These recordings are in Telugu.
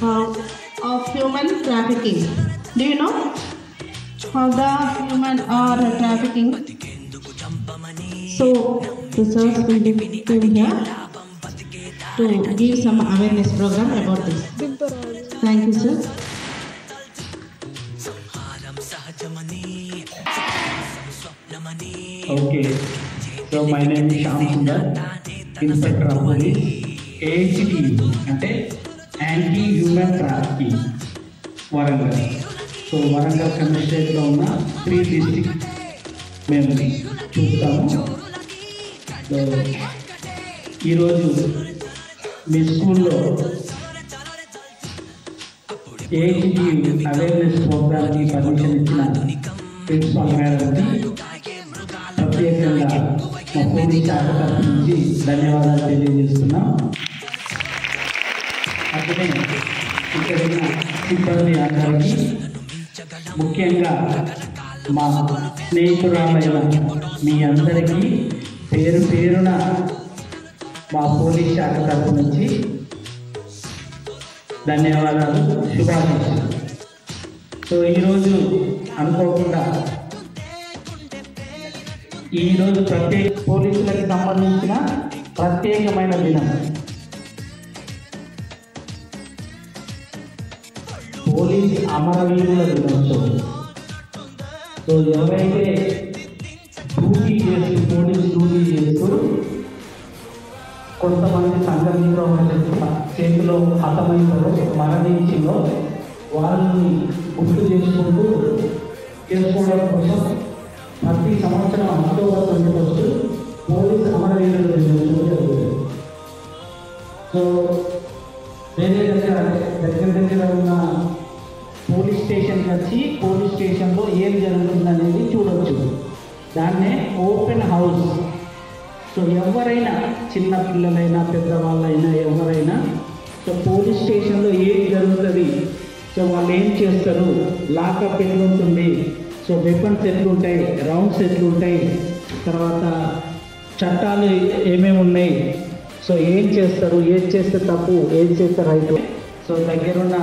of human trafficking. Do you know how the human are trafficking? So the sirs will be came here to give some awareness program about this. Thank you, sir. Okay, so my name is Shyam Sundar, Inspector of Police, AHTU, అంటే anti human trafficking Warangal. So Warangal కమిషనరేట్లో ఉన్న 3 డిస్ట్రిక్ట్ మేము చూస్తాము. సో ఈరోజు మీ స్కూల్లో AHTU అవేర్నెస్ ప్రోగ్రామ్కి పర్మిషన్ ఇచ్చిన ప్రిన్సిపల్ మేడంకి ప్రత్యేకంగా మా పోలీస్ శాఖ తరఫు నుంచి ధన్యవాదాలు తెలియజేస్తున్నాం. అట్లనే ఇక్కడ ఉన్న సిబ్బంది అందరికీ, ముఖ్యంగా మా స్నేహితురాలైన మీ అందరికీ పేరు పేరున మా పోలీస్ శాఖ తరఫు నుంచి ధన్యవాదాలు, శుభాకాంక్షలు. సో ఈరోజు అనుకోకుండా ఈరోజు పోలీసులకు సంబంధించిన ప్రత్యేకమైన దినం. పోలీస్ అమరవీరుల దినోత్సవం. సో ఎవరైతే పోలీస్ డ్యూటీ చేస్తూ కొంతమంది సంఘమిత్రుల చేతిలో హతమైందో, మరణించిందో వాళ్ళని గుర్తు చేసుకోవడం కోసం ప్రతి సంవత్సరం అక్టోబర్ 21 పోలీస్ అమరవీరుల దినోత్సవం జరుగుతుంది. సో వేరే దగ్గర ఉన్న పోలీస్ స్టేషన్కి వచ్చి పోలీస్ స్టేషన్లో ఏం జరుగుతుందనేది చూడవచ్చు. దాన్నే ఓపెన్ హౌస్. సో ఎవరైనా, చిన్న పిల్లలైనా పెద్దవాళ్ళైనా ఎవరైనా, సో పోలీస్ స్టేషన్లో ఏం జరుగుతుంది, సో వాళ్ళు ఏం చేస్తారు, లాకప్ ఎట్లుంటుంది, సో వెపన్స్ ఎట్లుంటాయి, రౌండ్స్ ఎట్లుంటాయి, తర్వాత చట్టాలు ఏమేమి ఉన్నాయి, సో ఏం చేస్తారు, ఏం చేస్తే తప్పు, ఏం చేస్తే రైట్. సో దగ్గరున్న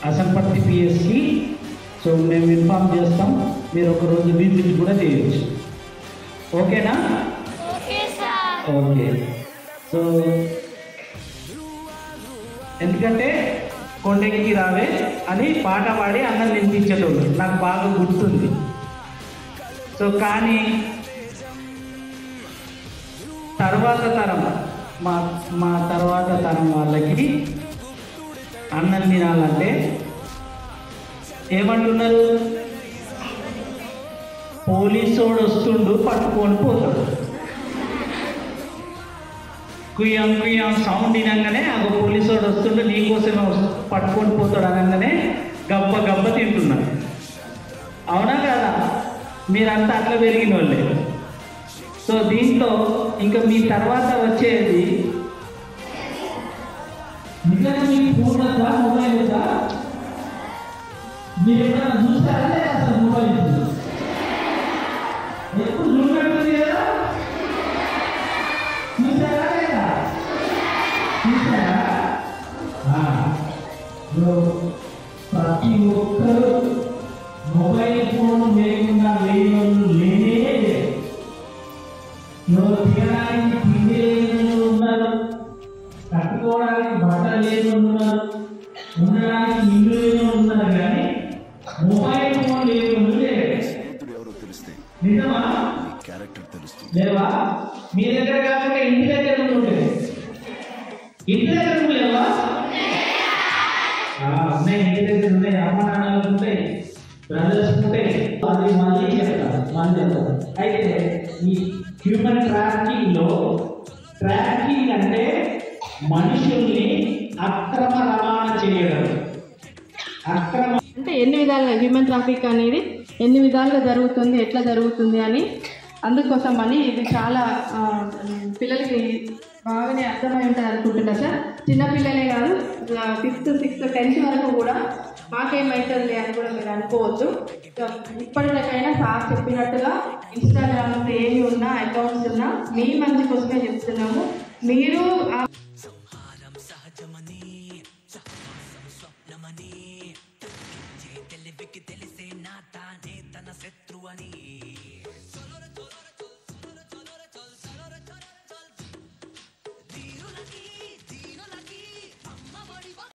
అసంపత్తి పిఎస్కి సో మేము ఇన్ఫార్మ్ చేస్తాం. మీరు ఒకరోజు విజిట్ కూడా చేయొచ్చు. ఓకేనా? ఓకే. సో ఎందుకంటే కొండెక్కి రావే అని పాట పాడి అన్నం తినిపించేటోళ్ళు నాకు బాగా గుర్తుంది. సో కానీ తర్వాత తరం మా తర్వాత తరం వాళ్ళకి అన్నం తినాలంటే ఏమంటున్నారు, పోలీసోడు వస్తుండు పట్టుకొని పోతాడు. కుయ్యం కుయ్యం సౌండ్ వినంగానే ఒక పోలీసోడు వస్తుండు నీకోసమే పట్టుకొని పోతాడు అనగానే గబ్బ గబ్బ తింటున్నాడు. అవునా కదా? మీరంతా అట్లా పెరిగిన వాళ్ళే. సో దీంట్లో ఇంకా మీ తర్వాత వచ్చేది నిజంగా మీకు ఫోన్ ఉందా, మొబైల్ ఉందా? మీరు ఎప్పుడైనా చూస్తారా లేదా అసలు మొబైల్? ఎప్పుడు చూపెడుతుంది కదా, చూసారా లేదా? చూసారా? ప్రతి ఒక్కరు మొబైల్ ఫోన్ లేకుండా లేనే లేదు. తినడానికి తిండి లేని ఉన్నారు, కట్టుకోవడానికి బట్టలు లేని ఉన్నారు, ఉండడానికి ఇల్లు లేని ఉన్నారు, కానీ మొబైల్ ఫోన్ లేని లేదు. నిజమా? లేవా? మీ దగ్గర కాకుండా ఇంటి దగ్గర ఉంటుంది. ఇంటి దగ్గర లేవా? ఉన్నాయి, ఇంటి దగ్గర ఉన్నాయి. అమ్మ నాన్నలు ఉంటాయి, బ్రదర్స్ ఉంటాయి. అది మళ్ళీ చెప్తారు. అయితే ఈ హ్యూమన్ ట్రాఫికింగ్లో ట్రాఫికింగ్ అంటే మనుషుల్ని అక్రమ రవాణా చేయడం. అంటే ఎన్ని విధాలుగా హ్యూమన్ ట్రాఫిక్ అనేది ఎన్ని విధాలుగా జరుగుతుంది, ఎట్లా జరుగుతుంది అని, అందుకోసం అని ఇది చాలా పిల్లలకి బాగానే అర్థమై ఉంటుంది అనుకుంటున్నా సార్. చిన్నపిల్లలే కాదు, 5th, 6th, 10th వరకు కూడా మాకేమవుతుంది అని కూడా మీరు అనుకోవద్దు. ఇప్పటికైనా సార్ చెప్పినట్టుగా ఇన్స్టాగ్రామ్లో ఏమి ఉన్నా, అకౌంట్స్ ఉన్నా మీ మంచి కోసమే చెప్తున్నాము. మీరు స్వప్నమని తెలివికి తెలిసే నా తానే తన శత్రువని